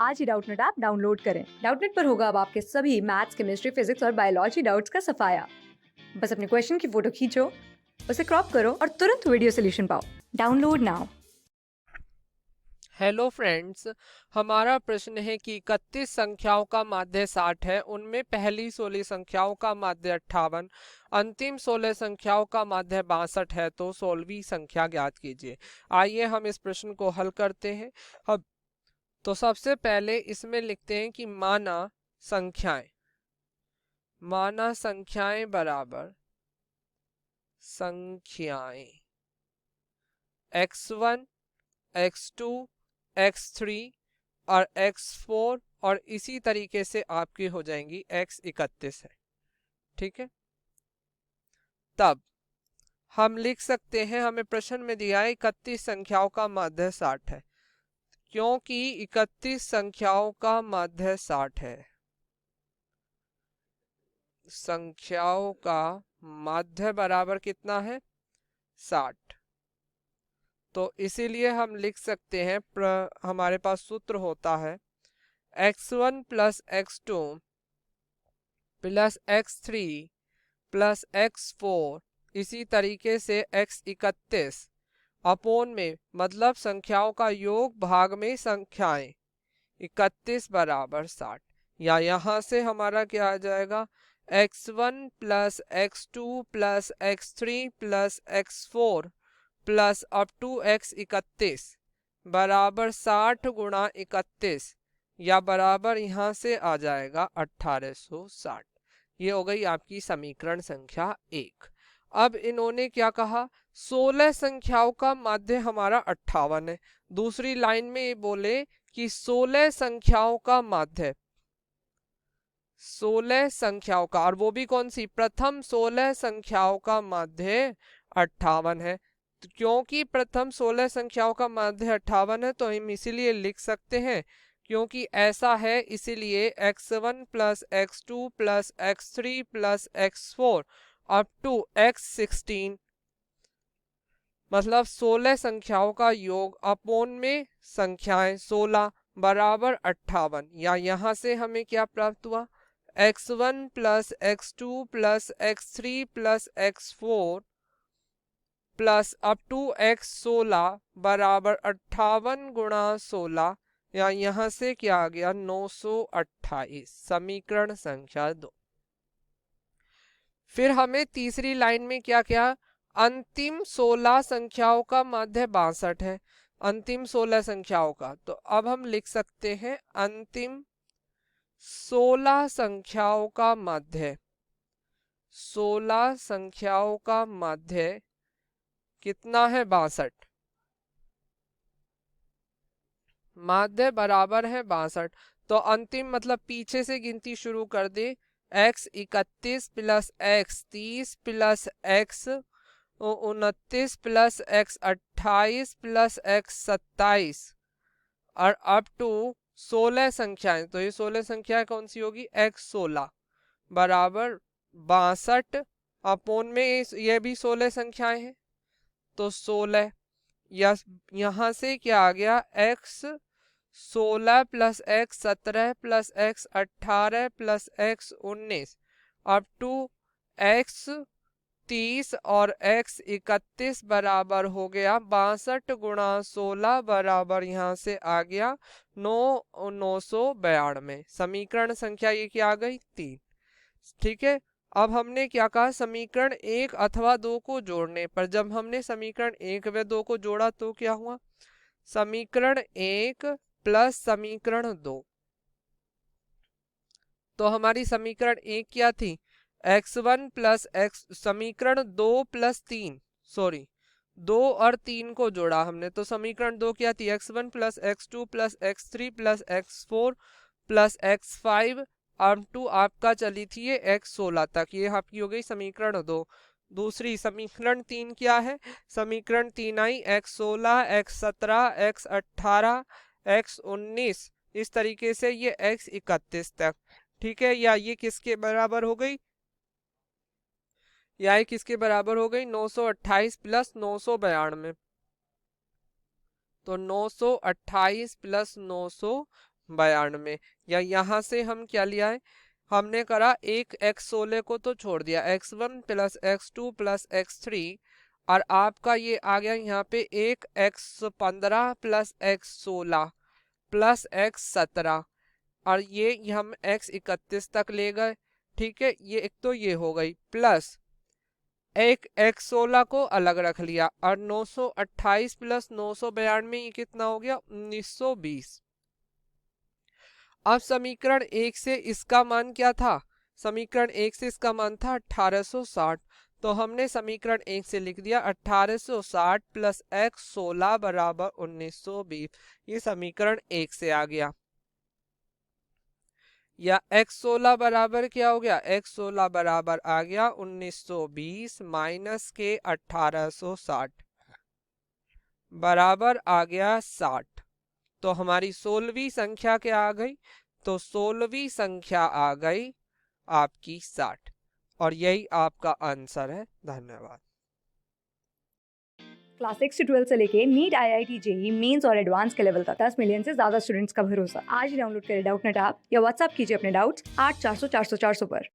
आज ही Doubtnut app download करें। Doubtnut पर होगा अब आपके सभी मैथ्स, केमिस्ट्री, फिजिक्स और बायोलॉजी डाउट्स का सफाया। बस अपने क्वेश्चन की फोटो खींचो, उसे क्रॉप करो और तुरंत वीडियो सोल्यूशन पाओ। Download now. हेलो फ्रेंड्स, हमारा प्रश्न है कि 31 संख्याओं का माध्य 60 है। उनमें पहली 16 संख्याओं का माध्य 58, अंतिम 16 संख्याओं का माध्य 62 है। तो 16वीं संख्या ज्ञात कीजिए। आइए हम इस प्रश्न को हल करते हैं। अब तो सबसे पहले इसमें लिखते हैं कि माना संख्याएं बराबर संख्याएं x1 x2 x3 और x4 और इसी तरीके से आपकी हो जाएंगी x31 है। ठीक है, तब हम लिख सकते हैं, हमें प्रश्न में दिया है 31 संख्याओं का माध्य 60 है। क्योंकि 31 संख्याओं का माध्य 60 है, संख्याओं का माध्य बराबर कितना है 60। तो इसीलिए हम लिख सकते हैं हमारे पास सूत्र होता है x1 plus x2 plus x3 plus x4 इसी तरीके से x31 अपोन में मतलब संख्याओं का योग भाग में संख्याएं 31 बराबर 60। या यहां से हमारा क्या आ जाएगा x1 plus x2 plus x3 plus x4 plus up to x31 बराबर 60 गुणा 31 या बराबर यहां से आ जाएगा 1860। ये हो गई आपकी समीकरण संख्या 1। अब इन्होंने क्या कहा, 16 संख्याओं का माध्य हमारा 58 है। दूसरी लाइन में ये बोले कि 16 संख्याओं का माध्य 16 संख्याओं का, और वो भी कौन सी, प्रथम 16 संख्याओं का माध्य 58 है। तो क्योंकि प्रथम 16 संख्याओं का माध्य 58 है तो हम इसीलिए लिख सकते हैं, क्योंकि ऐसा है इसीलिए x1 plus x2 plus x3 plus x4 up to x16 मतलब 16 संख्याओं का योग अपोन में संख्याएं 16 बराबर 58। या यहां से हमें क्या प्राप्त हुआ, x1 plus x2 plus x3 plus x4 plus up to x16 बराबर 58 गुणा 16 या यहां से क्या आ गया 928, समीकरण संख्या 2। फिर हमें तीसरी लाइन में क्या क्या, अंतिम 16 संख्याओं का माध्य 62 है। अंतिम 16 संख्याओं का, तो अब हम लिख सकते हैं अंतिम 16 संख्याओं का माध्य 16 संख्याओं का माध्य कितना है 62, माध्य बराबर है 62। तो अंतिम मतलब पीछे से गिनती शुरू कर दे, x31 plus x30 plus x29 plus x28 plus x27 और अप टू 16 संख्याएं। तो ये 16 संख्याएं कौन सी होगी, x16 बराबर 62 अपोन में ये भी 16 संख्याएं हैं तो 16 या यहां से क्या आ गया x16 plus x17 plus x18 plus x19 up to x30 और x31 बराबर हो गया 62 गुणा 16 बराबर यहां से आ गया 992। समीकरण संख्या ये क्या आ गई 3। ठीक है, अब हमने क्या कहा, समीकरण 1 अथवा 2 को जोड़ने पर, जब हमने समीकरण 1 व 2 को जोड़ा तो क्या हुआ, समीकरण 1 प्लस समीकरण 2। तो हमारी समीकरण 1 क्या थी, x1 प्लस x, समीकरण 2 प्लस 3, सॉरी 2 और 3 को जोड़ा हमने तो समीकरण 2 क्या थी, x1 plus x2 plus x3 plus x4 plus x5 up to आपका चली थी ये x16 तक, ये आपकी हो गई समीकरण 2। दूसरी समीकरण 3 क्या है, समीकरण 3 आई x16 x17 x18 x19 इस तरीके से ये x31 तक। ठीक है, या ये किसके बराबर हो गई, या ये किसके बराबर हो गई 928 प्लस 992। तो 928 प्लस 992 92, या यहाँ से हम क्या लिया है, हमने करा एक x16 को तो छोड़ दिया, x1 plus x2 plus x3, और आपका ये आ गया यहाँ पे एक x15 plus x16 plus x17, और ये हम x31 तक ले गए। ठीक है, ये एक तो ये हो गई, प्लस एक x16 को अलग रख लिया, और 928 प्लस 992 ये कितना हो गया, 1920। अब समीकरण 1 से इसका मान क्या था, समीकरण 1 से इसका मान था 1860, तो हमने समीकरण 1 से लिख दिया 1860 प्लस x16 बराबर 1920। ये समीकरण 1 से आ गया, या x16 बराबर क्या हो गया, x16 बराबर आ गया 1920 माइनस के 1860 बराबर आ गया 60। तो हमारी 16वीं संख्या क्या आ गई, तो 16वीं संख्या आ गई आपकी 60, और यही आपका आंसर है। धन्यवाद। क्लास 6 से 12 से लेके नीट, IIT, जेई मेंस और एडवांस के लेवल तक 10 मिलियन से ज्यादा स्टूडेंट्स का भरोसा। आज ही डाउनलोड करें डाउटनेट ऐप या व्हाट्सएप कीजिए अपने डाउट्स 8400 400 400 पर।